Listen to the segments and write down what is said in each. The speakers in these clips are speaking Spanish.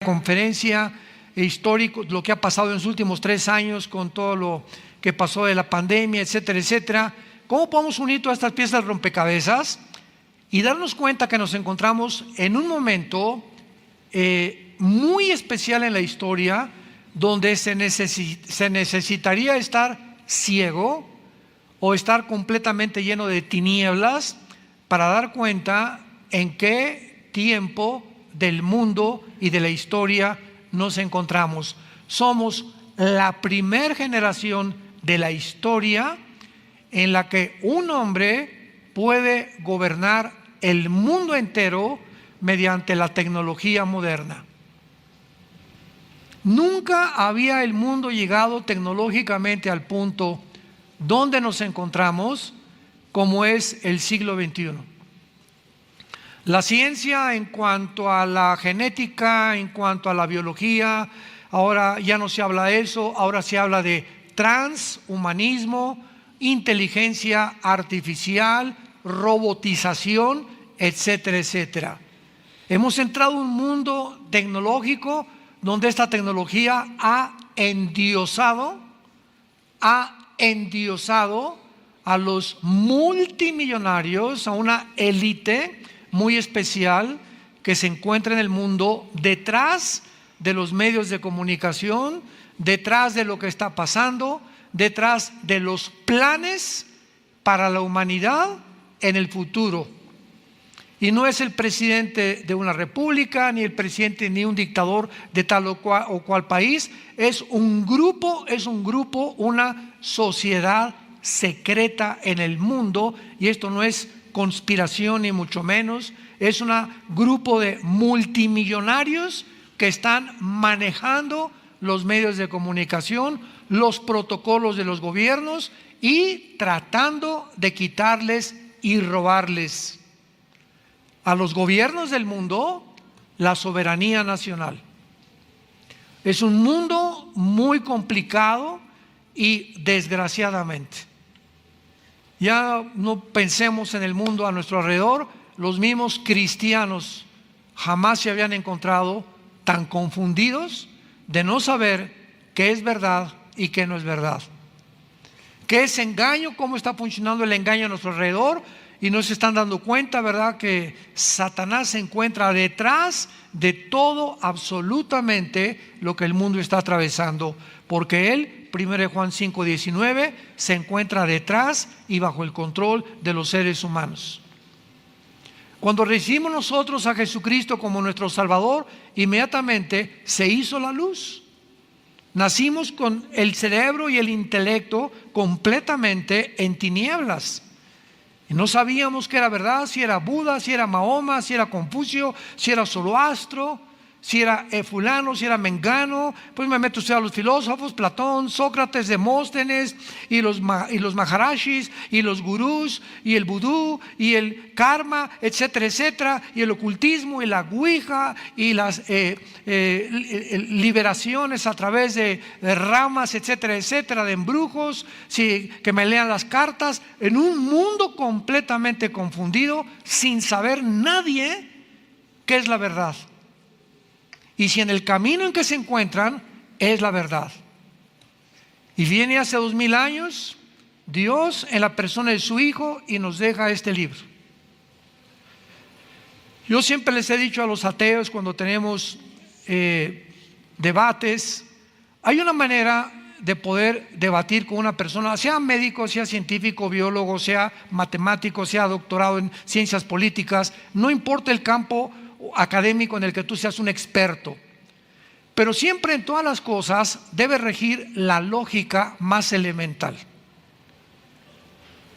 conferencia histórica, lo que ha pasado en los últimos 3 años con todo lo que pasó de la pandemia, etcétera, etcétera. ¿Cómo podemos unir todas estas piezas del rompecabezas y darnos cuenta que nos encontramos en un momento muy especial en la historia, donde se necesitaría estar ciego o estar completamente lleno de tinieblas para dar cuenta en qué tiempo del mundo y de la historia nos encontramos? Somos la primer generación de la historia en la que un hombre puede gobernar el mundo entero mediante la tecnología moderna. Nunca había el mundo llegado tecnológicamente al punto donde nos encontramos como es el siglo XXI. La ciencia en cuanto a la genética, en cuanto a la biología, ahora ya no se habla de eso, ahora se habla de transhumanismo, inteligencia artificial, robotización, etcétera, etcétera. Hemos entrado en un mundo tecnológico donde esta tecnología ha endiosado a los multimillonarios, a una élite muy especial que se encuentra en el mundo detrás de los medios de comunicación, detrás de lo que está pasando, detrás de los planes para la humanidad en el futuro. Y no es el presidente de una república, ni el presidente ni un dictador de tal o cual país, es un grupo, una sociedad secreta en el mundo, y esto no es conspiración ni mucho menos, es un grupo de multimillonarios que están manejando los medios de comunicación, los protocolos de los gobiernos y tratando de quitarles y robarles a los gobiernos del mundo la soberanía nacional. Es un mundo muy complicado y desgraciadamente, ya no pensemos en el mundo a nuestro alrededor, los mismos cristianos jamás se habían encontrado tan confundidos de no saber qué es verdad y qué no es verdad. ¿Qué es engaño? ¿Cómo está funcionando el engaño a nuestro alrededor? Y no se están dando cuenta, ¿verdad?, que Satanás se encuentra detrás de todo, absolutamente lo que el mundo está atravesando, porque él, 1 Juan 5:19, se encuentra detrás y bajo el control de los seres humanos. Cuando recibimos nosotros a Jesucristo como nuestro Salvador, inmediatamente se hizo la luz. Nacimos con el cerebro y el intelecto completamente en tinieblas. Y no sabíamos qué era verdad, si era Buda, si era Mahoma, si era Confucio, si era Zoroastro, si era fulano, si era mengano. Pues me meto usted a los filósofos, Platón, Sócrates, Demóstenes, y los maharashis, y los gurús, y el vudú, y el karma, etcétera, etcétera, y el ocultismo, y la ouija, y las liberaciones a través de ramas, etcétera, etcétera, de embrujos, que me lean las cartas, en un mundo completamente confundido, sin saber nadie qué es la verdad. Y si en el camino en que se encuentran es la verdad. Y viene hace 2000 años Dios en la persona de su Hijo y nos deja este libro. Yo siempre les he dicho a los ateos cuando tenemos debates, hay una manera de poder debatir con una persona, sea médico, sea científico, biólogo, sea matemático, sea doctorado en ciencias políticas, no importa el campo académico en el que tú seas un experto, pero siempre en todas las cosas debe regir la lógica más elemental.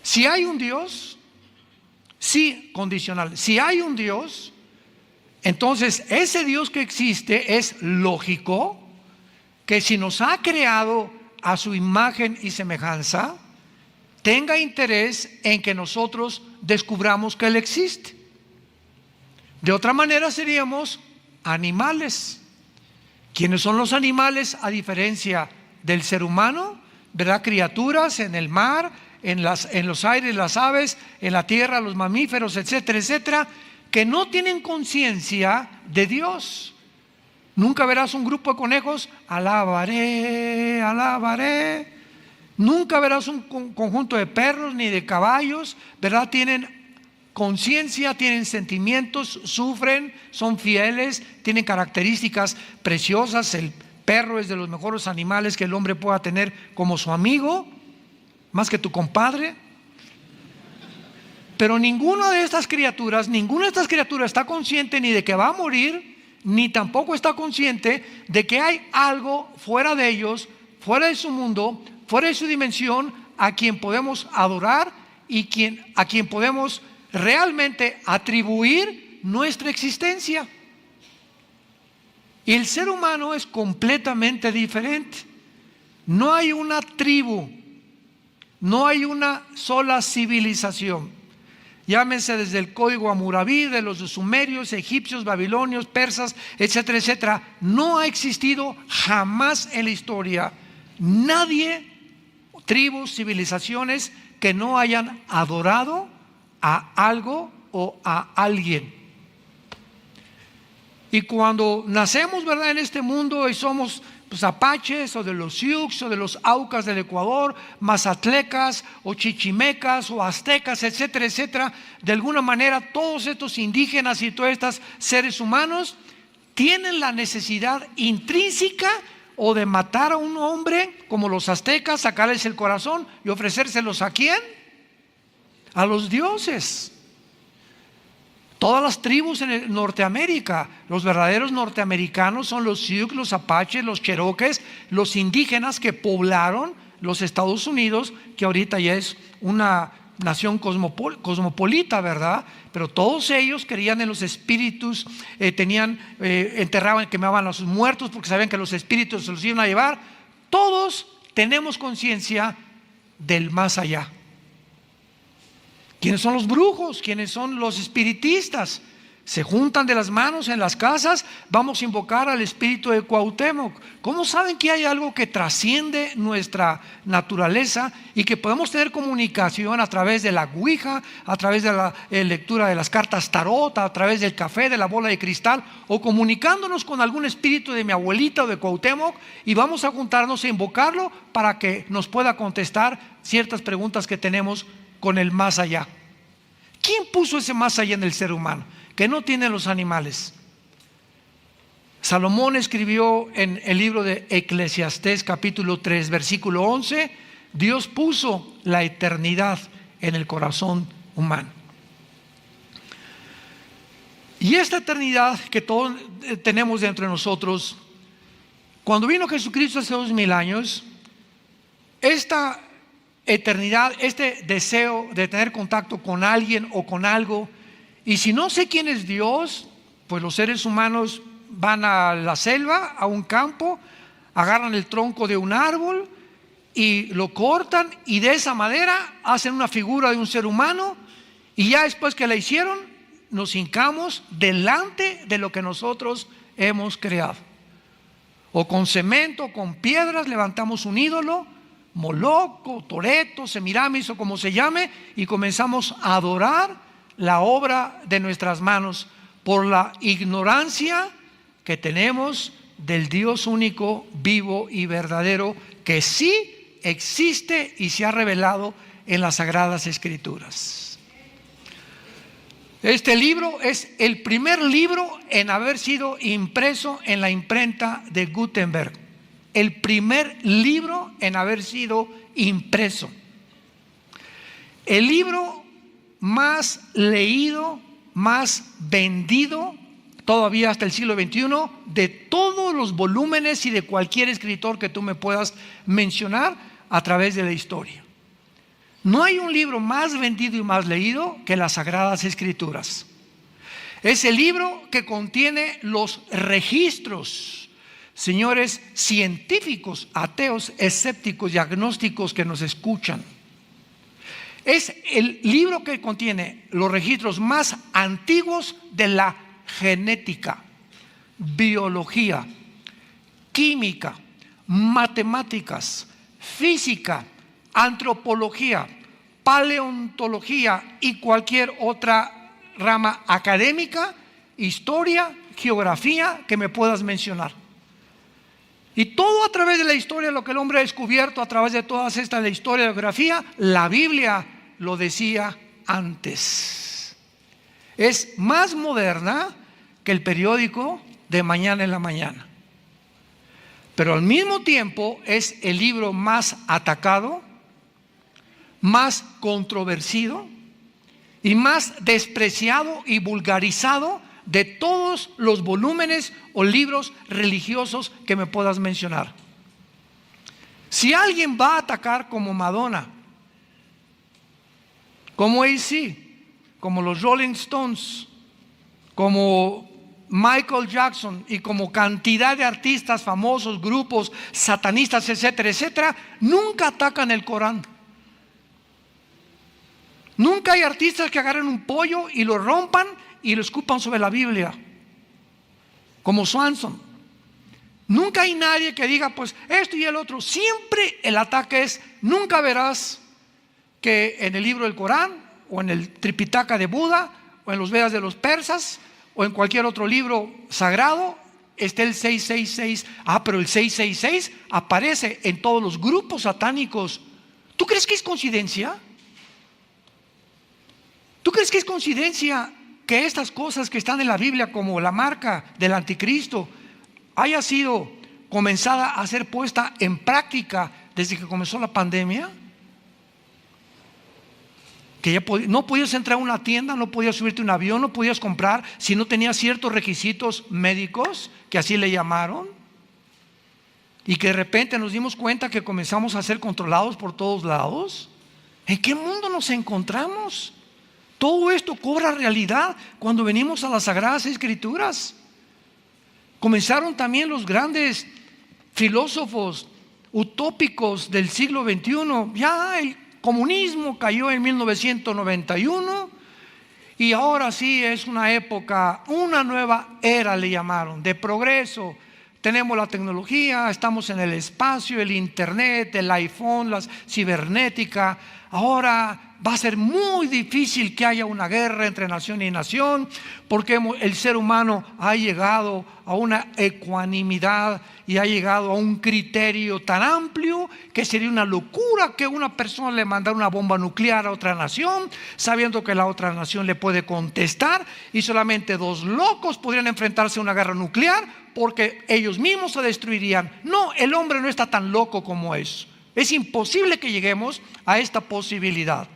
Si hay un Dios, sí, condicional, si hay un Dios, entonces ese Dios que existe es lógico que si nos ha creado a su imagen y semejanza, tenga interés en que nosotros descubramos que Él existe. De otra manera seríamos animales. ¿Quiénes son los animales a diferencia del ser humano? ¿Verdad? Criaturas en el mar, en los aires, las aves, en la tierra, los mamíferos, etcétera, etcétera, que no tienen conciencia de Dios. Nunca verás un grupo de conejos, alabaré, alabaré. Nunca verás un conjunto de perros ni de caballos, ¿verdad? Tienen conciencia, tienen sentimientos, sufren, son fieles, tienen características preciosas. El perro es de los mejores animales que el hombre pueda tener como su amigo, más que tu compadre. Pero ninguna de estas criaturas está consciente ni de que va a morir, ni tampoco está consciente de que hay algo fuera de ellos, fuera de su mundo, fuera de su dimensión, a quien podemos adorar y a quien podemos realmente atribuir nuestra existencia. Y el ser humano es completamente diferente. No hay una tribu, no hay una sola civilización. Llámense desde el código Hammurabi, de los sumerios, egipcios, babilonios, persas, etcétera, etcétera. No ha existido jamás en la historia nadie, tribus, civilizaciones que no hayan adorado a algo o a alguien. Y cuando nacemos, ¿verdad?, en este mundo y somos apaches o de los Sioux o de los Aucas del Ecuador, mazatlecas o chichimecas o aztecas, etcétera, etcétera, de alguna manera todos estos indígenas y todos estos seres humanos tienen la necesidad intrínseca o de matar a un hombre como los aztecas, sacarles el corazón y ofrecérselos ¿a quién? A los dioses. Todas las tribus en Norteamérica, los verdaderos norteamericanos son los Sioux, los apaches, los cherokees, los indígenas que poblaron los Estados Unidos, que ahorita ya es una nación cosmopolita, ¿verdad? Pero todos ellos creían en los espíritus, enterraban, quemaban a sus muertos porque sabían que los espíritus se los iban a llevar. Todos tenemos conciencia del más allá. ¿Quiénes son los brujos? ¿Quiénes son los espiritistas? Se juntan de las manos en las casas, vamos a invocar al espíritu de Cuauhtémoc. ¿Cómo saben que hay algo que trasciende nuestra naturaleza y que podemos tener comunicación a través de la ouija, a través de la lectura de las cartas tarot, a través del café, de la bola de cristal, o comunicándonos con algún espíritu de mi abuelita o de Cuauhtémoc, y vamos a juntarnos a invocarlo para que nos pueda contestar ciertas preguntas que tenemos con el más allá? ¿Quién puso ese más allá en el ser humano que no tienen los animales? Salomón escribió en el libro de Eclesiastés capítulo 3 versículo 11: Dios puso la eternidad en el corazón humano. Y esta eternidad que todos tenemos dentro de nosotros, cuando vino Jesucristo hace 2000 años, esta eternidad, este deseo de tener contacto con alguien o con algo, y si no sé quién es Dios, pues los seres humanos van a la selva, a un campo, agarran el tronco de un árbol y lo cortan, y de esa madera hacen una figura de un ser humano, y ya después que la hicieron nos hincamos delante de lo que nosotros hemos creado, o con cemento, o con piedras levantamos un ídolo, Moloch, Toreto, Semiramis o como se llame, y comenzamos a adorar la obra de nuestras manos por la ignorancia que tenemos del Dios único, vivo y verdadero, que sí existe y se ha revelado en las Sagradas Escrituras. Este libro es el primer libro en haber sido impreso en la imprenta de Gutenberg. El primer libro en haber sido impreso. El libro más leído, más vendido, todavía hasta el siglo XXI, de todos los volúmenes y de cualquier escritor que tú me puedas mencionar a través de la historia. No hay un libro más vendido y más leído que las Sagradas Escrituras. Es el libro que contiene los registros, señores, científicos, ateos, escépticos y agnósticos que nos escuchan. Es el libro que contiene los registros más antiguos de la genética, biología, química, matemáticas, física, antropología, paleontología y cualquier otra rama académica, historia, geografía que me puedas mencionar. Y todo a través de la historia, lo que el hombre ha descubierto a través de todas estas, la historia, la geografía, la Biblia lo decía antes. Es más moderna que el periódico de mañana en la mañana. Pero al mismo tiempo es el libro más atacado, más controvertido y más despreciado y vulgarizado de todos los volúmenes o libros religiosos que me puedas mencionar. Si alguien va a atacar como Madonna, como AC, como los Rolling Stones, como Michael Jackson y como cantidad de artistas famosos, grupos satanistas, etcétera, etcétera, nunca atacan el Corán. Nunca hay artistas que agarren un pollo y lo rompan y lo escupan sobre la Biblia, como Swanson. Nunca hay nadie que diga pues esto y el otro. Siempre el ataque es: nunca verás que en el libro del Corán o en el Tripitaka de Buda o en los Vedas de los persas o en cualquier otro libro sagrado esté el 666. Pero el 666 aparece en todos los grupos satánicos. ¿Tú crees que es coincidencia? ¿Tú crees que es coincidencia que estas cosas que están en la Biblia, como la marca del anticristo, haya sido comenzada a ser puesta en práctica desde que comenzó la pandemia? Que ya no podías entrar a una tienda, no podías subirte a un avión, no podías comprar si no tenías ciertos requisitos médicos, que así le llamaron, y que de repente nos dimos cuenta que comenzamos a ser controlados por todos lados. ¿En qué mundo nos encontramos? Todo esto cobra realidad cuando venimos a las Sagradas Escrituras. Comenzaron también los grandes filósofos utópicos del siglo XXI. Ya el comunismo cayó en 1991 y ahora sí es una época, una nueva era le llamaron, de progreso. Tenemos la tecnología, estamos en el espacio, el internet, el iPhone, la cibernética. Ahora va a ser muy difícil que haya una guerra entre nación y nación, porque el ser humano ha llegado a una ecuanimidad y ha llegado a un criterio tan amplio que sería una locura que una persona le mandara una bomba nuclear a otra nación, sabiendo que la otra nación le puede contestar, y solamente dos locos podrían enfrentarse a una guerra nuclear porque ellos mismos se destruirían. No, el hombre no está tan loco como eso. Es imposible que lleguemos a esta posibilidad.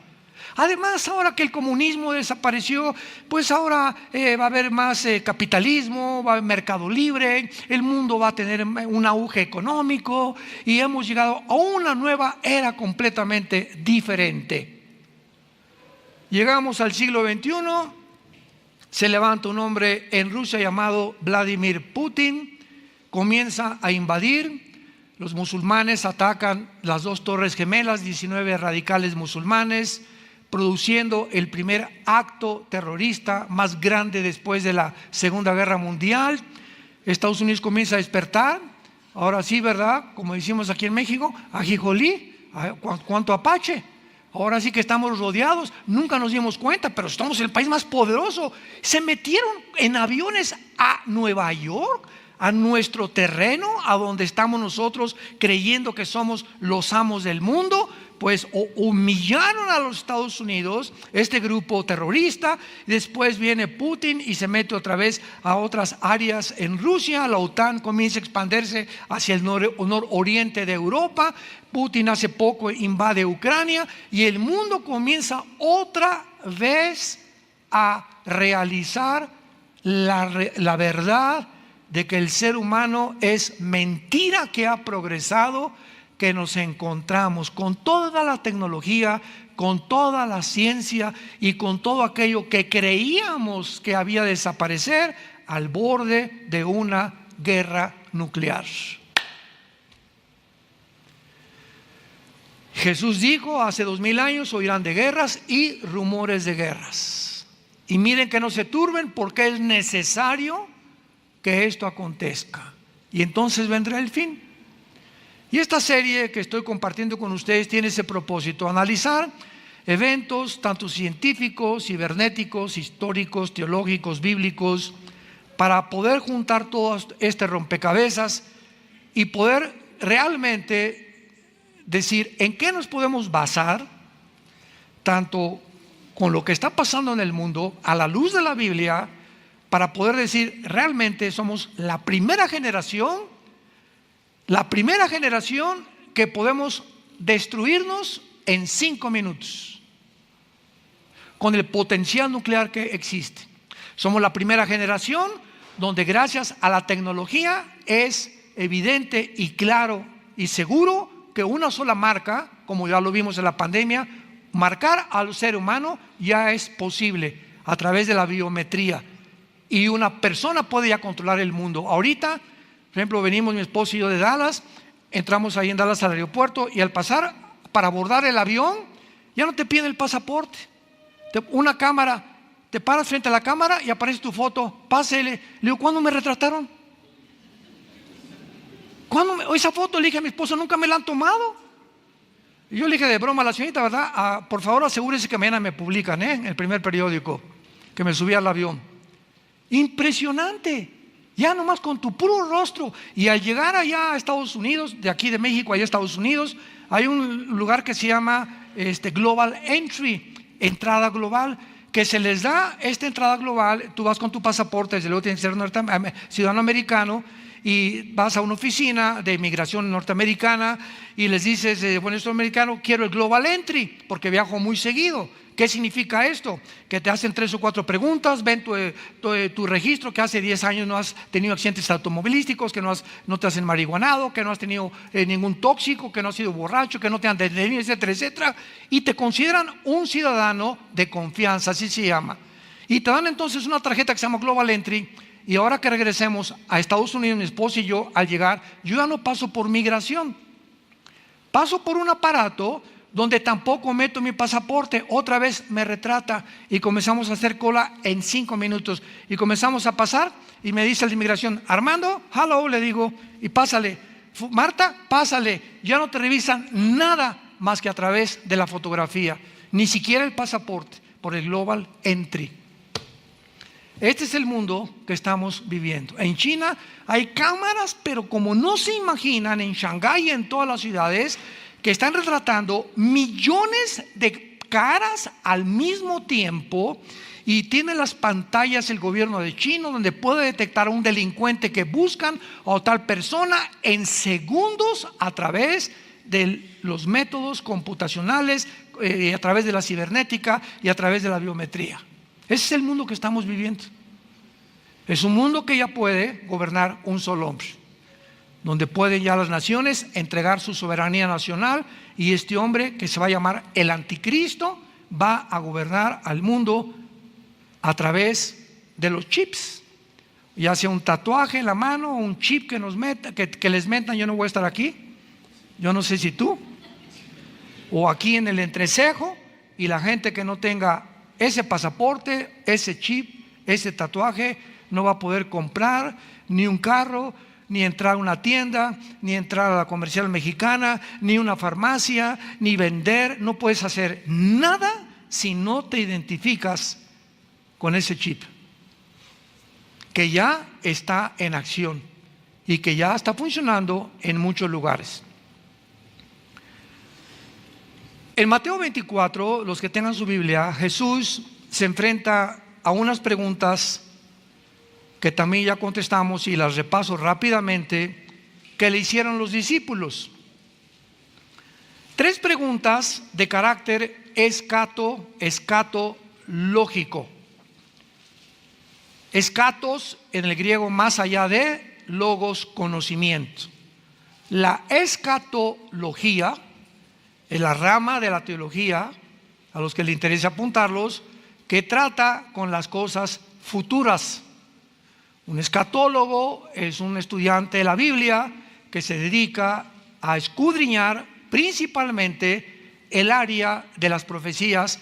Además, ahora que el comunismo desapareció, pues ahora va a haber más capitalismo, va a haber mercado libre, el mundo va a tener un auge económico y hemos llegado a una nueva era completamente diferente. Llegamos al siglo XXI, se levanta un hombre en Rusia llamado Vladimir Putin, comienza a invadir. Los musulmanes atacan las dos torres gemelas, 19 radicales musulmanes, produciendo el primer acto terrorista más grande después de la Segunda Guerra Mundial. Estados Unidos comienza a despertar. Ahora sí, ¿verdad? Como decimos aquí en México, ajijolí, cuánto apache. Ahora sí que estamos rodeados. Nunca nos dimos cuenta, pero estamos en el país más poderoso. Se metieron en aviones a Nueva York, a nuestro terreno, a donde estamos nosotros creyendo que somos los amos del mundo. Pues humillaron a los Estados Unidos, este grupo terrorista. Después viene Putin y se mete otra vez a otras áreas en Rusia. La OTAN comienza a expandirse hacia el nororiente de Europa. Putin hace poco invade Ucrania y el mundo comienza otra vez a realizar la verdad de que el ser humano es mentira que ha progresado, que nos encontramos con toda la tecnología, con toda la ciencia y con todo aquello que creíamos que había de desaparecer, al borde de una guerra nuclear. Jesús dijo hace 2000 años: oirán de guerras y rumores de guerras. Y miren que no se turben, porque es necesario que esto acontezca. Y entonces vendrá el fin. Y esta serie que estoy compartiendo con ustedes tiene ese propósito: analizar eventos tanto científicos, cibernéticos, históricos, teológicos, bíblicos, para poder juntar todo este rompecabezas y poder realmente decir en qué nos podemos basar, tanto con lo que está pasando en el mundo, a la luz de la Biblia, para poder decir realmente somos la primera generación que podemos destruirnos en 5 minutos con el potencial nuclear que existe. Somos la primera generación donde gracias a la tecnología es evidente y claro y seguro que una sola marca, como ya lo vimos en la pandemia, marcar al ser humano ya es posible a través de la biometría, y una persona puede ya controlar el mundo. Ahorita, por ejemplo, venimos mi esposo y yo de Dallas, entramos ahí en Dallas al aeropuerto, y al pasar para abordar el avión ya no te piden el pasaporte. Una cámara, te paras frente a la cámara y aparece tu foto, pásele. Le digo, ¿cuándo me retrataron? Esa foto, le dije a mi esposo, nunca me la han tomado. Y yo le dije de broma a la señorita, ¿verdad? Por favor asegúrese que mañana me publican, en el primer periódico, que me subí al avión. Impresionante, ya nomás con tu puro rostro. Y al llegar allá a Estados Unidos, de aquí de México allá a Estados Unidos, hay un lugar que se llama Global Entry, entrada global, que se les da esta entrada global. Tú vas con tu pasaporte, desde luego tienes que ser ciudadano americano, y vas a una oficina de inmigración norteamericana y les dices, bueno, soy americano, quiero el Global Entry porque viajo muy seguido. ¿Qué significa esto? Que te hacen 3 o 4 preguntas, ven tu registro, que hace 10 años no has tenido accidentes automovilísticos, que no te has marihuanado, que no has tenido ningún tóxico, que no has sido borracho, que no te han detenido, etcétera, etcétera, y te consideran un ciudadano de confianza, así se llama. Y te dan entonces una tarjeta que se llama Global Entry. Y ahora que regresemos a Estados Unidos, mi esposo y yo, al llegar, yo ya no paso por migración, paso por un aparato donde tampoco meto mi pasaporte. Otra vez me retrata y comenzamos a hacer cola en 5 minutos. Y comenzamos a pasar y me dice el de inmigración, Armando, hello, le digo, y pásale. Marta, pásale. Ya no te revisan nada más que a través de la fotografía, ni siquiera el pasaporte, por el Global Entry. Este es el mundo que estamos viviendo. En China hay cámaras, pero como no se imaginan, en Shanghái y en todas las ciudades, que están retratando millones de caras al mismo tiempo, y tiene las pantallas el gobierno de China donde puede detectar a un delincuente que buscan a tal persona en segundos a través de los métodos computacionales, a través de la cibernética y a través de la biometría. Ese es el mundo que estamos viviendo. Es un mundo que ya puede gobernar un solo hombre, donde pueden ya las naciones entregar su soberanía nacional, y este hombre, que se va a llamar el anticristo, va a gobernar al mundo a través de los chips, ya sea un tatuaje en la mano o un chip que nos meta, que les metan. Yo no voy a estar aquí, yo no sé si tú, o aquí en el entrecejo, y la gente que no tenga ese pasaporte, ese chip, ese tatuaje, no va a poder comprar ni un carro, ni entrar a una tienda, ni entrar a la comercial mexicana, ni una farmacia, ni vender. No puedes hacer nada si no te identificas con ese chip, que ya está en acción y que ya está funcionando en muchos lugares. En Mateo 24, los que tengan su Biblia, Jesús se enfrenta a unas preguntas que también ya contestamos, y las repaso rápidamente, que le hicieron los discípulos. 3 preguntas de carácter escatológico. Escatos en el griego, más allá de, logos, conocimiento. La escatología es la rama de la teología, a los que les interesa apuntarlos, que trata con las cosas futuras. Un escatólogo es un estudiante de la Biblia que se dedica a escudriñar principalmente el área de las profecías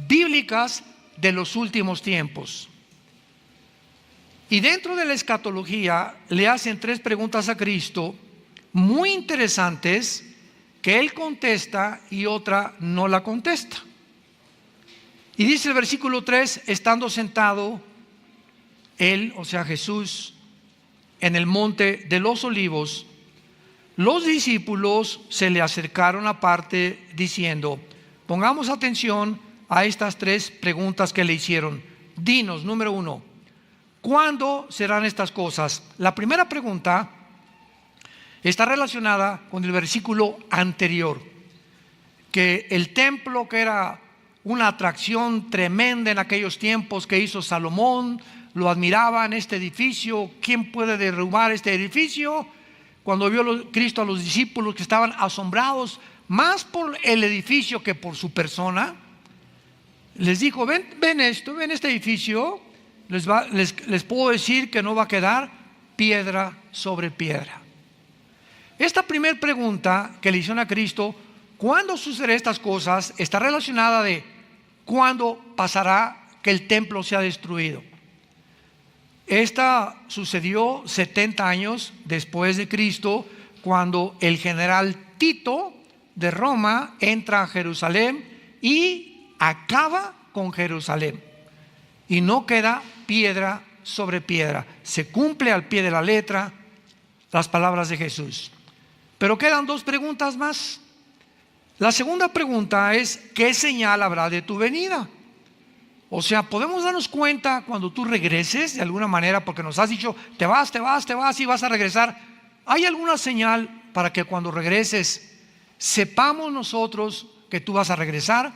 bíblicas de los últimos tiempos. Y dentro de la escatología le hacen 3 preguntas a Cristo muy interesantes, que Él contesta y otra no la contesta. Y dice el versículo 3, estando sentado él, o sea Jesús, en el monte de los olivos, los discípulos se le acercaron aparte diciendo: pongamos atención a estas tres preguntas que le hicieron. Dinos, número 1, ¿cuándo serán estas cosas? La primera pregunta está relacionada con el versículo anterior, que el templo, que era una atracción tremenda en aquellos tiempos que hizo Salomón, lo admiraban, este edificio. ¿Quién puede derrumbar este edificio? Cuando vio Cristo a los discípulos que estaban asombrados más por el edificio que por su persona, les dijo: ven este edificio, les puedo decir que no va a quedar piedra sobre piedra. Esta primera pregunta que le hicieron a Cristo, ¿cuándo sucederán estas cosas?, está relacionada de cuándo pasará que el templo sea destruido. Esta sucedió 70 años después de Cristo, cuando el general Tito de Roma entra a Jerusalén y acaba con Jerusalén, y no queda piedra sobre piedra. Se cumple al pie de la letra las palabras de Jesús. Pero quedan dos preguntas más. La segunda pregunta es: ¿qué señal habrá de tu venida? O sea, podemos darnos cuenta cuando tú regreses de alguna manera, porque nos has dicho te vas y vas a regresar. ¿Hay alguna señal para que cuando regreses sepamos nosotros que tú vas a regresar?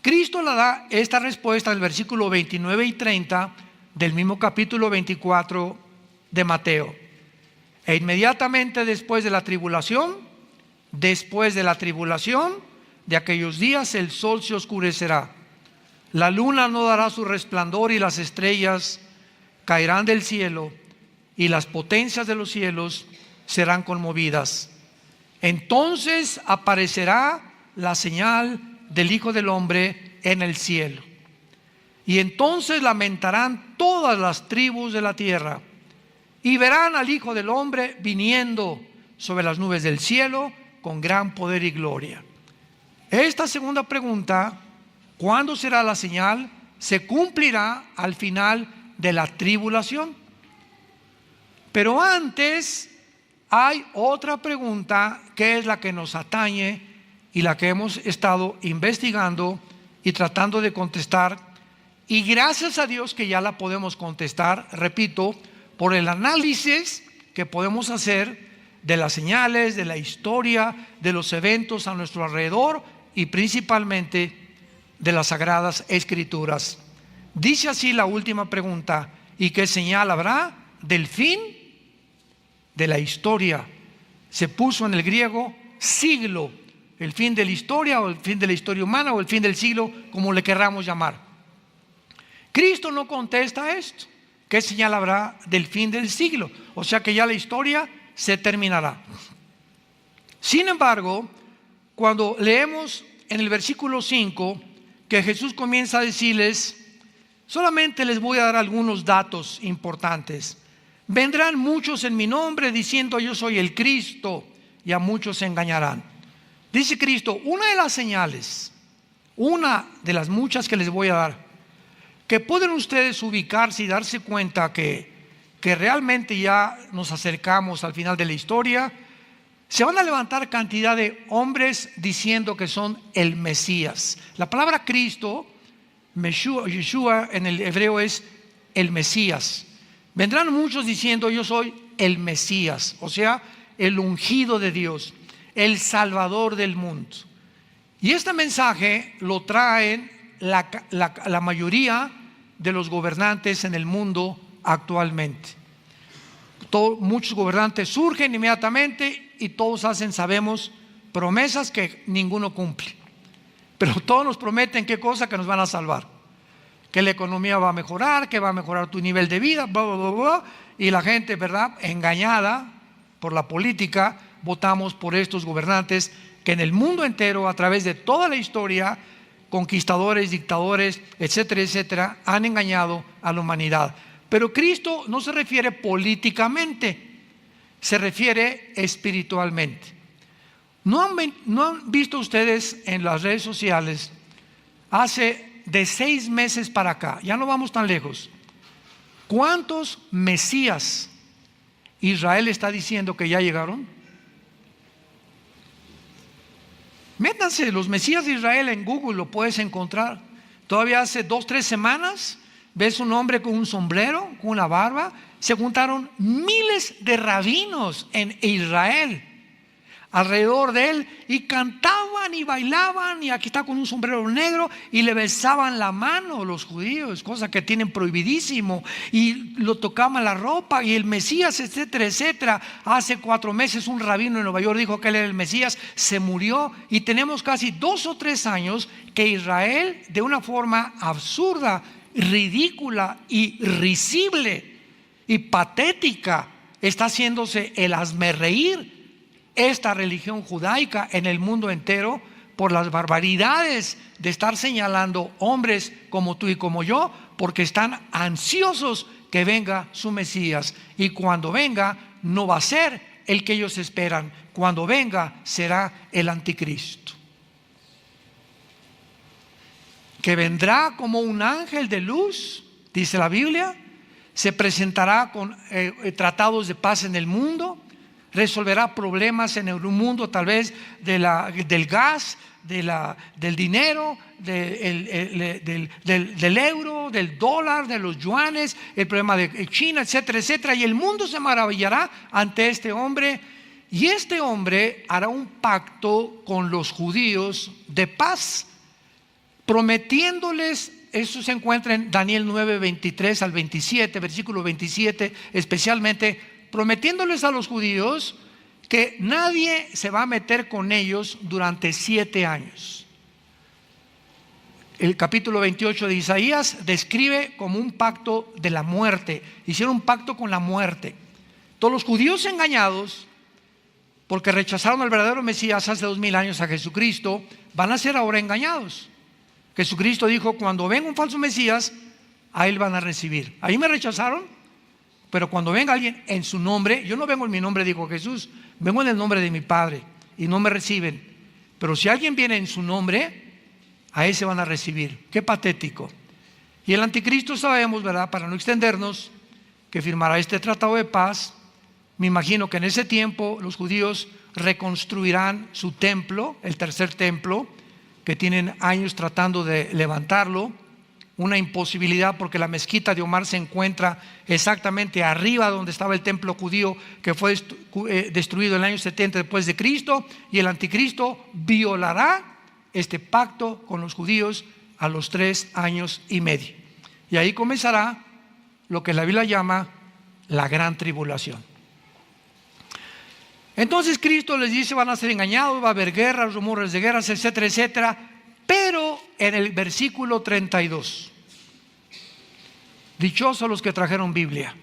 Cristo le da esta respuesta en el versículo 29 y 30 del mismo capítulo 24 de Mateo. E inmediatamente después de la tribulación de aquellos días, el sol se oscurecerá, la luna no dará su resplandor, y las estrellas caerán del cielo, y las potencias de los cielos serán conmovidas. Entonces aparecerá la señal del Hijo del Hombre en el cielo, y entonces lamentarán todas las tribus de la tierra, y verán al Hijo del Hombre viniendo sobre las nubes del cielo con gran poder y gloria. Esta segunda pregunta, ¿cuándo será la señal?, se cumplirá al final de la tribulación. Pero antes hay otra pregunta que es la que nos atañe y la que hemos estado investigando y tratando de contestar, y gracias a Dios que ya la podemos contestar, repito, por el análisis que podemos hacer de las señales, de la historia, de los eventos a nuestro alrededor y principalmente de las Sagradas Escrituras. Dice así la última pregunta: ¿y qué señal habrá del fin de la historia? Se puso en el griego siglo, el fin de la historia, o el fin de la historia humana, o el fin del siglo, como le querramos llamar. Cristo no contesta esto: ¿qué señal habrá del fin del siglo? O sea que ya la historia se terminará. Sin embargo, cuando leemos en el versículo 5 que Jesús comienza a decirles, solamente les voy a dar algunos datos importantes: vendrán muchos en mi nombre diciendo yo soy el Cristo, y a muchos se engañarán. Dice Cristo, una de las señales, una de las muchas que les voy a dar, que pueden ustedes ubicarse y darse cuenta que realmente ya nos acercamos al final de la historia. Se van a levantar cantidad de hombres diciendo que son el Mesías. La palabra Cristo, Yeshua en el hebreo, es el Mesías. Vendrán muchos diciendo yo soy el Mesías, o sea, el ungido de Dios, el Salvador del mundo. Y este mensaje lo traen la mayoría de los gobernantes en el mundo actualmente. Muchos gobernantes surgen inmediatamente y todos hacen, sabemos, promesas que ninguno cumple. Pero todos nos prometen qué cosa: que nos van a salvar, que la economía va a mejorar, que va a mejorar tu nivel de vida, bla, bla, bla, bla. Y la gente, ¿verdad?, engañada por la política, votamos por estos gobernantes que en el mundo entero, a través de toda la historia, conquistadores, dictadores, etcétera, etcétera, han engañado a la humanidad. Pero Cristo no se refiere políticamente, se refiere espiritualmente. ¿No han visto ustedes en las redes sociales, hace de 6 meses para acá, ya no vamos tan lejos, ¿Cuántos Mesías Israel está diciendo que ya llegaron? Métanse los Mesías de Israel en Google, lo puedes encontrar. Todavía hace 2, 3 semanas ves un hombre con un sombrero, con una barba. Se juntaron miles de rabinos en Israel alrededor de él y cantaban y bailaban, y aquí está con un sombrero negro, y le besaban la mano los judíos, cosa que tienen prohibidísimo, y lo tocaban la ropa, y el Mesías, etcétera, etcétera. Hace 4 meses un rabino en Nueva York dijo que él era el Mesías, se murió, y tenemos casi 2 o 3 años que Israel, de una forma absurda, ridícula y risible y patética, está haciéndose el hazmerreír esta religión judaica en el mundo entero por las barbaridades de estar señalando hombres como tú y como yo, porque están ansiosos que venga su Mesías, y cuando venga no va a ser el que ellos esperan. Cuando venga será el anticristo, que vendrá como un ángel de luz, dice la Biblia. Se presentará con tratados de paz en el mundo, resolverá problemas en el mundo, tal vez del gas, del dinero, del euro, del dólar, de los yuanes, el problema de China, etcétera, etcétera. Y el mundo se maravillará ante este hombre, y este hombre hará un pacto con los judíos de paz, prometiéndoles. Eso se encuentra en Daniel 9, 23 al 27, versículo 27 especialmente, prometiéndoles a los judíos que nadie se va a meter con ellos durante 7 años. El capítulo 28 de Isaías describe como un pacto de la muerte. Hicieron un pacto con la muerte. Todos los judíos engañados, porque rechazaron al verdadero Mesías hace 2000 años, a Jesucristo, van a ser ahora engañados. Jesucristo dijo: cuando venga un falso Mesías, a él van a recibir. Ahí me rechazaron, pero cuando venga alguien en su nombre, yo no vengo en mi nombre, dijo Jesús, vengo en el nombre de mi Padre, y no me reciben. Pero si alguien viene en su nombre, a ese van a recibir. Qué patético. Y el anticristo, sabemos, ¿verdad?, para no extendernos, que firmará este tratado de paz. Me imagino que en ese tiempo los judíos reconstruirán su templo, el tercer templo, que tienen años tratando de levantarlo. Una imposibilidad, porque la mezquita de Omar se encuentra exactamente arriba donde estaba el templo judío, que fue destruido en el año 70 después de Cristo, y el anticristo violará este pacto con los judíos a los 3 años y medio, y ahí comenzará lo que la Biblia llama la gran tribulación. Entonces Cristo les dice: van a ser engañados, va a haber guerras, rumores de guerras, etcétera, etcétera. Pero en el versículo 32, dichosos los que trajeron Biblia.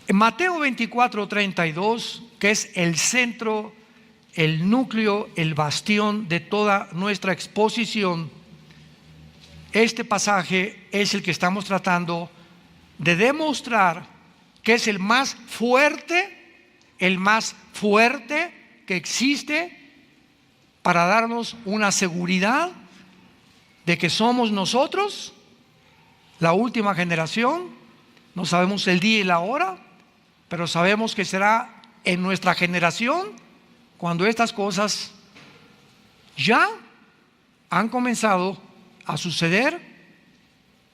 En Mateo 24, 32, que es el centro, el núcleo, el bastión de toda nuestra exposición, este pasaje es el que estamos tratando de demostrar que es el más fuerte que existe para darnos una seguridad de que somos nosotros, la última generación. No sabemos el día y la hora, pero sabemos que será en nuestra generación cuando estas cosas ya han comenzado a suceder,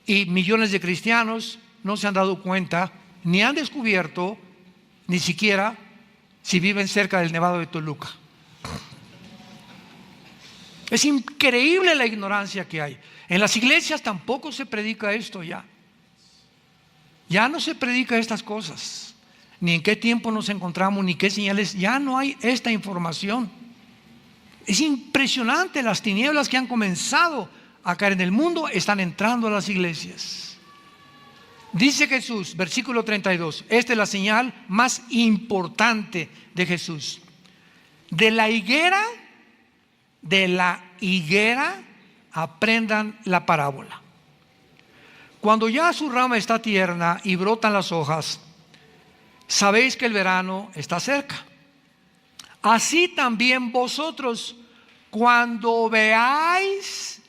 y millones de cristianos no se han dado cuenta, ni han descubierto, ni siquiera si viven cerca del Nevado de Toluca. Es increíble la ignorancia que hay. En las iglesias tampoco se predica esto ya. Ya no se predica estas cosas. Ni en qué tiempo nos encontramos, ni qué señales. Ya no hay esta información. Es impresionante las tinieblas que han comenzado a caer en el mundo, están entrando a las iglesias. Dice Jesús, versículo 32, esta es la señal más importante de Jesús. De la higuera aprendan la parábola. Cuando ya su rama está tierna y brotan las hojas, sabéis que el verano está cerca. Así también vosotros, cuando veáis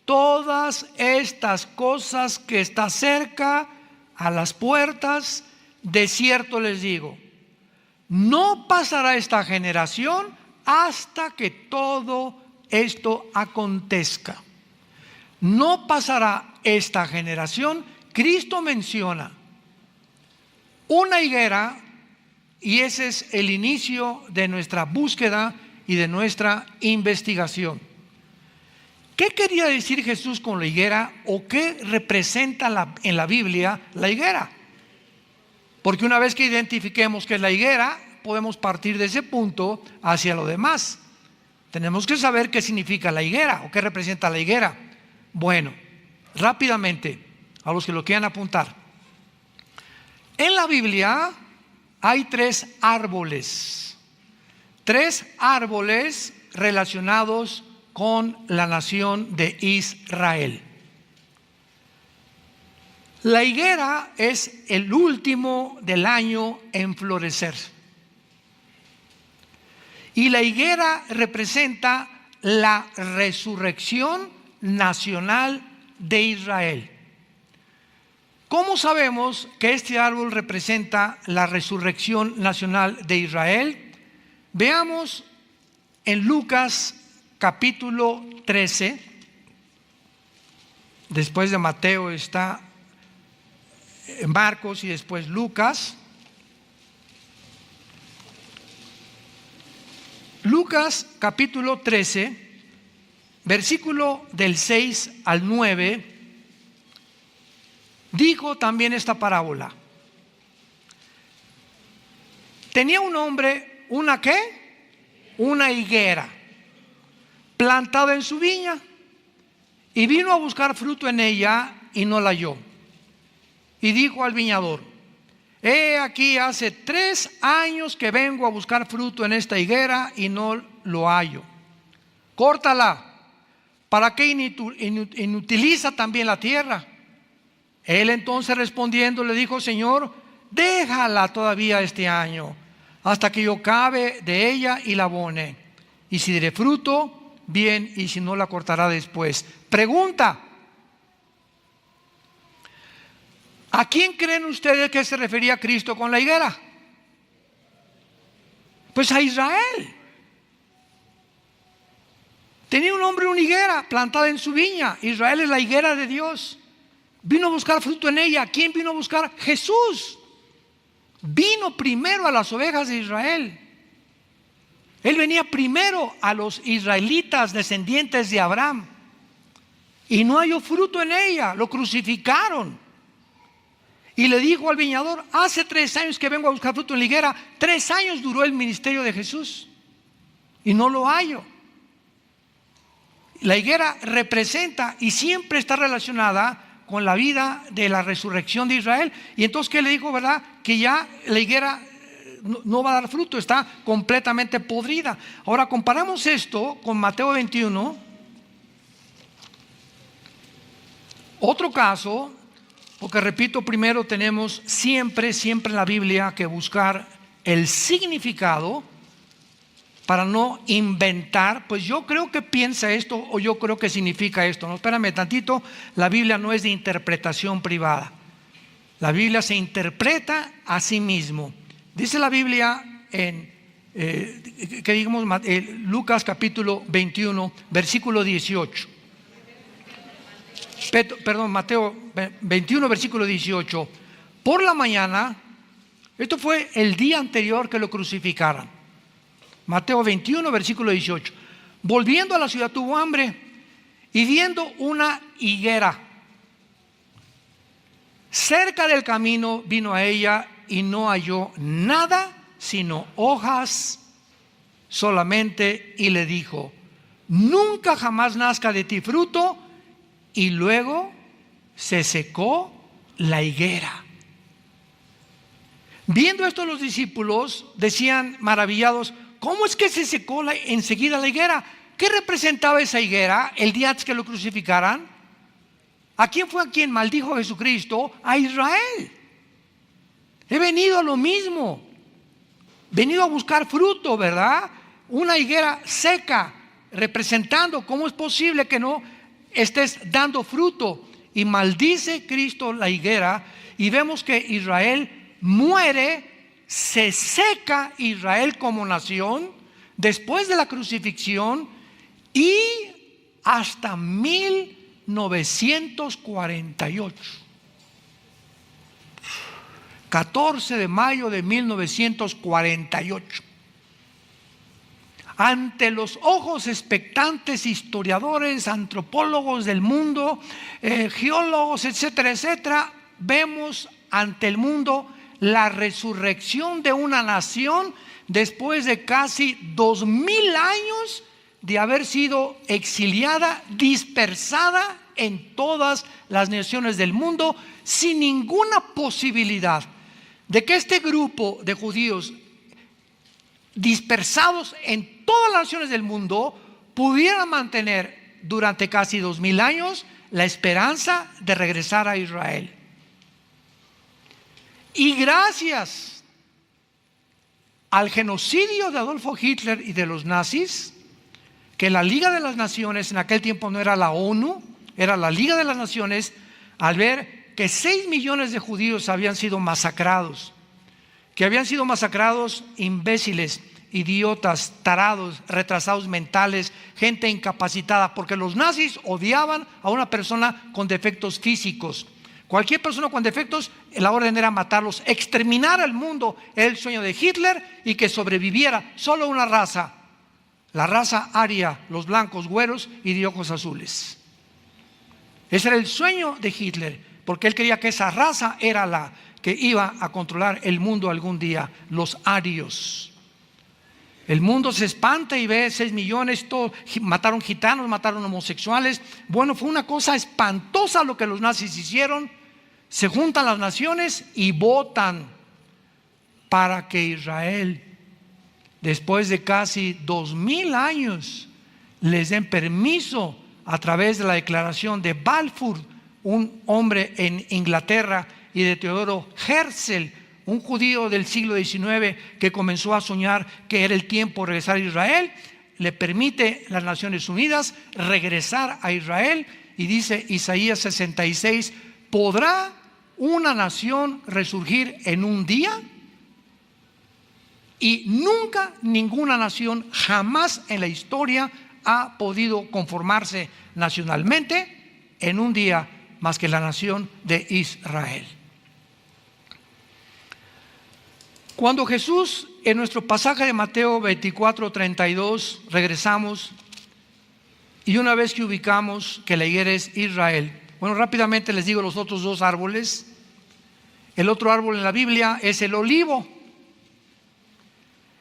todas estas cosas que está cerca a las puertas, de cierto les digo, no pasará esta generación hasta que todo esto acontezca. No pasará esta generación. Cristo menciona una higuera, y ese es el inicio de nuestra búsqueda y de nuestra investigación. ¿Qué quería decir Jesús con la higuera, o qué representa en la Biblia la higuera? Porque una vez que identifiquemos qué es la higuera, podemos partir de ese punto hacia lo demás. Tenemos que saber qué significa la higuera o qué representa la higuera. Bueno, rápidamente, a los que lo quieran apuntar. En la Biblia hay tres árboles relacionados con la nación de Israel. La higuera es el último del año en florecer. Y la higuera representa la resurrección nacional de Israel. ¿Cómo sabemos que este árbol representa la resurrección nacional de Israel? Veamos en Lucas capítulo 13. Después de Mateo está Marcos y después Lucas. Lucas capítulo 13, versículo del 6 al 9, dijo también esta parábola. Tenía un hombre, ¿una qué? Una higuera plantada en su viña, y vino a buscar fruto en ella y no la halló. Y dijo al viñador: he aquí, hace 3 años que vengo a buscar fruto en esta higuera y no lo hallo. Córtala. ¿Para qué inutiliza también la tierra? Él entonces respondiendo le dijo: Señor, déjala todavía este año, hasta que yo cabe de ella y la abone. Y si diere fruto, bien, y si no, la cortará después. Pregunta: ¿a quién creen ustedes que se refería Cristo con la higuera? Pues a Israel. Tenía un hombre una higuera plantada en su viña. Israel es la higuera de Dios. Vino a buscar fruto en ella. ¿Quién vino a buscar? Jesús. Vino primero a las ovejas de Israel. Él venía primero a los israelitas descendientes de Abraham, y no halló fruto en ella. Lo crucificaron. Y le dijo al viñador: hace 3 años que vengo a buscar fruto en la higuera. 3 años duró el ministerio de Jesús y no lo hallo. La higuera representa y siempre está relacionada con la vida de la resurrección de Israel. Y entonces, ¿qué le dijo, verdad? Que ya la higuera no va a dar fruto, está completamente podrida. Ahora comparamos esto con Mateo 21. Otro caso, porque repito, primero tenemos siempre en la Biblia que buscar el significado para no inventar. Pues yo creo que piensa esto, o yo creo que significa esto. No, espérame tantito. La Biblia no es de interpretación privada. La Biblia se interpreta a sí mismo. Dice la Biblia en Lucas capítulo 21, versículo 18. Mateo 21, versículo 18. Por la mañana, esto fue el día anterior que lo crucificaran. Mateo 21, versículo 18. Volviendo a la ciudad tuvo hambre, y viendo una higuera cerca del camino, vino a ella y no halló nada sino hojas solamente, y le dijo: nunca jamás nazca de ti fruto. Y luego se secó la higuera. Viendo esto, los discípulos decían maravillados: ¿cómo es que se secó enseguida la higuera? ¿Qué representaba esa higuera el día antes que lo crucificaran? ¿A quién fue a quien maldijo Jesucristo? A Israel. He venido a lo mismo. Venido a buscar fruto, ¿verdad? Una higuera seca, representando cómo es posible que no estés dando fruto. Y maldice Cristo la higuera, y vemos que Israel muere, se seca Israel como nación después de la crucifixión, y hasta 1948, 14 de mayo de 1948, ante los ojos expectantes historiadores, antropólogos del mundo, geólogos, etcétera, etcétera, vemos ante el mundo la resurrección de una nación después de casi 2000 años de haber sido exiliada, dispersada en todas las naciones del mundo, sin ninguna posibilidad de que este grupo de judíos dispersados en todas las naciones del mundo pudieran mantener durante casi 2000 años la esperanza de regresar a Israel. Y gracias al genocidio de Adolfo Hitler y de los nazis, que la Liga de las Naciones, en aquel tiempo no era la ONU, era la Liga de las Naciones, al ver que 6 millones de judíos habían sido masacrados, que habían sido masacrados imbéciles, idiotas, tarados, retrasados mentales, gente incapacitada, porque los nazis odiaban a una persona con defectos físicos. Cualquier persona con defectos, la orden era matarlos, exterminar al mundo. Era el sueño de Hitler, y que sobreviviera solo una raza, la raza aria, los blancos, güeros y de ojos azules. Ese era el sueño de Hitler, porque él creía que esa raza era la que iba a controlar el mundo algún día, los arios. El mundo se espanta y ve 6 millones, todo, mataron gitanos, mataron homosexuales. Bueno, fue una cosa espantosa lo que los nazis hicieron. Se juntan las naciones y votan para que Israel, después de casi 2000 años, les den permiso a través de la declaración de Balfour, un hombre en Inglaterra, y de Teodoro Herzl, un judío del siglo XIX que comenzó a soñar que era el tiempo de regresar a Israel. Le permite las Naciones Unidas regresar a Israel, y dice Isaías 66: ¿podrá una nación resurgir en un día? Y nunca ninguna nación jamás en la historia ha podido conformarse nacionalmente en un día más que la nación de Israel. Cuando Jesús, en nuestro pasaje de Mateo 24:32, regresamos, y una vez que ubicamos que la higuera es Israel, bueno, rápidamente les digo los otros dos árboles. El otro árbol en la Biblia es el olivo.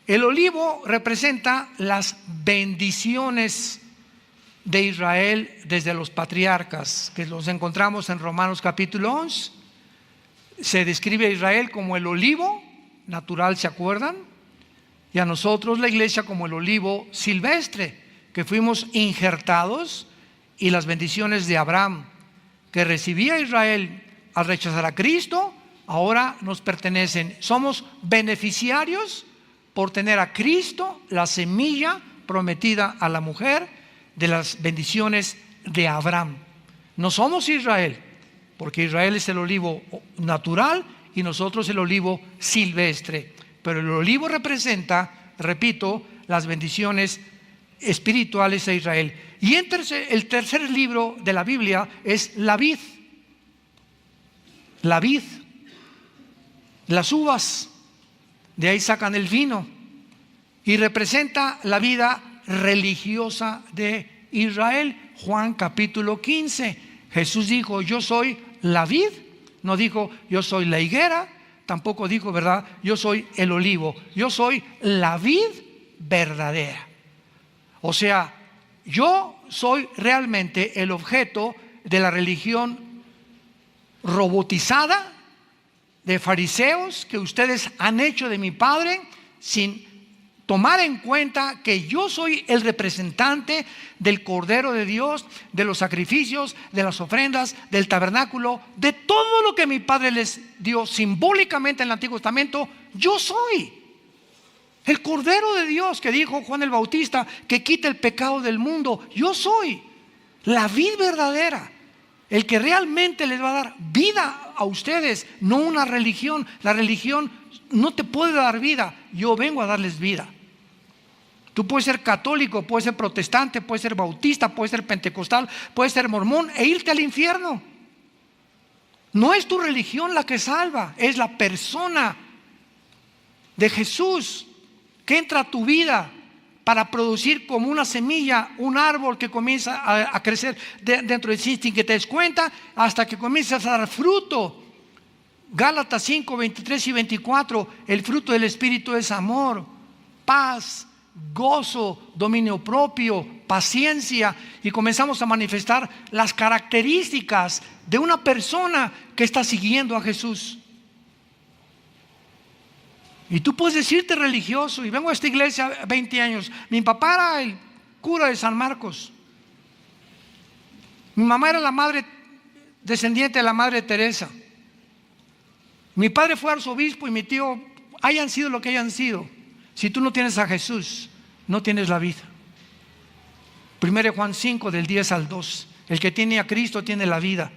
El olivo representa las bendiciones de Israel desde los patriarcas, que los encontramos en Romanos capítulo 11. Se describe a Israel como el olivo natural, ¿se acuerdan? Y a nosotros, la iglesia, como el olivo silvestre, que fuimos injertados, y las bendiciones de Abraham que recibía Israel al rechazar a Cristo, ahora nos pertenecen. Somos beneficiarios por tener a Cristo, la semilla prometida a la mujer, de las bendiciones de Abraham. No somos Israel, porque Israel es el olivo natural y nosotros el olivo silvestre. Pero el olivo representa, repito, las bendiciones espirituales de Israel. Y el tercer libro de la Biblia es la vid. La vid, las uvas, de ahí sacan el vino, y representa la vida religiosa de Israel. Juan capítulo 15, Jesús dijo: yo soy la vid. No dijo yo soy la higuera, tampoco dijo, ¿verdad?, yo soy el olivo. Yo soy la vid verdadera. O sea, yo soy realmente el objeto de la religión robotizada de fariseos que ustedes han hecho de mi Padre, sin tomar en cuenta que yo soy el representante del Cordero de Dios, de los sacrificios, de las ofrendas, del tabernáculo, de todo lo que mi Padre les dio simbólicamente en el Antiguo Testamento. Yo soy el Cordero de Dios que dijo Juan el Bautista, que quita el pecado del mundo. Yo soy La vida verdadera, el que realmente les va a dar vida a ustedes, no una religión. La religión no te puede dar vida, yo vengo a darles vida. Tú puedes ser católico, puedes ser protestante, puedes ser bautista, puedes ser pentecostal, puedes ser mormón e irte al infierno. No es tu religión la que salva, es la persona de Jesús que entra a tu vida para producir como una semilla, un árbol que comienza a crecer dentro de ti sin que te des cuenta, hasta que comienzas a dar fruto. Gálatas 5, 23 y 24, el fruto del Espíritu es amor, paz, gozo, dominio propio, paciencia, y comenzamos a manifestar las características de una persona que está siguiendo a Jesús. Y tú puedes decirte religioso, y vengo a esta iglesia 20 años. Mi papá era el cura de San Marcos, mi mamá era la madre descendiente de la Madre Teresa, mi padre fue arzobispo y mi tío, hayan sido lo que hayan sido. Si tú no tienes a Jesús, no tienes la vida. 1 Juan 5 del 10 al 2, el que tiene a Cristo tiene la vida.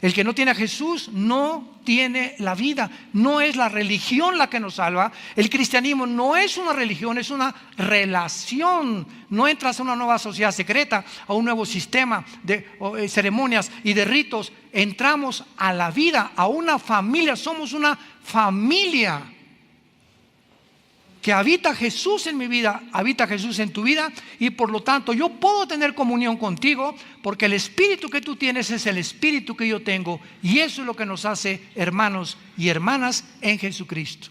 El que no tiene a Jesús no tiene la vida. No es la religión la que nos salva. El cristianismo no es una religión, es una relación. No entras a una nueva sociedad secreta, a un nuevo sistema de ceremonias y de ritos. Entramos a la vida, a una familia. Somos una familia. Que habita Jesús en mi vida, habita Jesús en tu vida, y por lo tanto yo puedo tener comunión contigo porque el espíritu que tú tienes es el espíritu que yo tengo, y eso es lo que nos hace hermanos y hermanas en Jesucristo.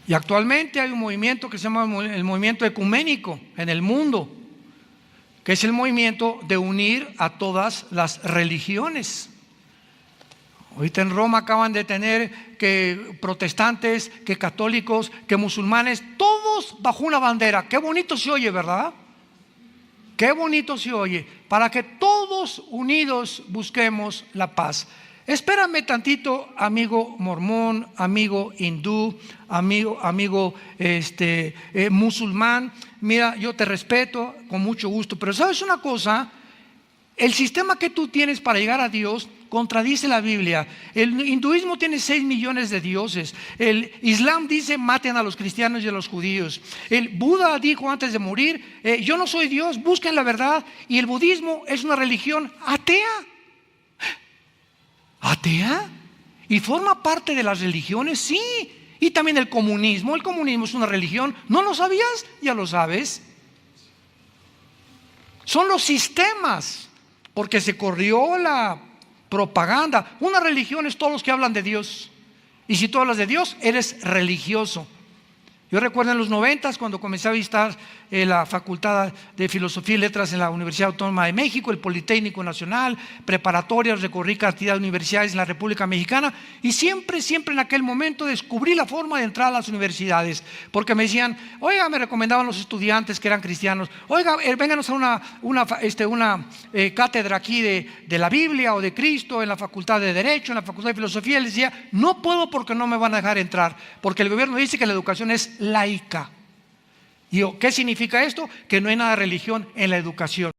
Y actualmente hay un movimiento que se llama el movimiento ecuménico en el mundo, que es el movimiento de unir a todas las religiones. Ahorita en Roma acaban de tener que protestantes, que católicos, que musulmanes, todos bajo una bandera. Qué bonito se oye, ¿verdad? Qué bonito se oye. Para que todos unidos busquemos la paz. Espérame tantito, amigo mormón, amigo hindú, amigo musulmán. Mira, yo te respeto con mucho gusto, pero ¿sabes una cosa? El sistema que tú tienes para llegar a Dios contradice la Biblia. El hinduismo tiene 6 millones de dioses. El Islam dice maten a los cristianos y a los judíos. El Buda dijo antes de morir, yo no soy Dios, busquen la verdad. Y el budismo es una religión atea. ¿Atea? ¿Y forma parte de las religiones? Sí. Y también el comunismo. El comunismo es una religión. ¿No lo sabías? Ya lo sabes. Son los sistemas. Porque se corrió la propaganda. Una religión es todos los que hablan de Dios. Y si tú hablas de Dios, eres religioso. Yo recuerdo en los 90 cuando comencé a visitar la Facultad de Filosofía y Letras en la Universidad Autónoma de México, el Politécnico Nacional, preparatorias, recorrí cantidad de universidades en la República Mexicana, y siempre en aquel momento descubrí la forma de entrar a las universidades, porque me decían, oiga, me recomendaban los estudiantes que eran cristianos, oiga, vénganos a una cátedra aquí de la Biblia o de Cristo en la Facultad de Derecho, en la Facultad de Filosofía. Les decía, no puedo porque no me van a dejar entrar, porque el gobierno dice que la educación es laica. Y yo, ¿qué significa esto? Que no hay nada de religión en la educación.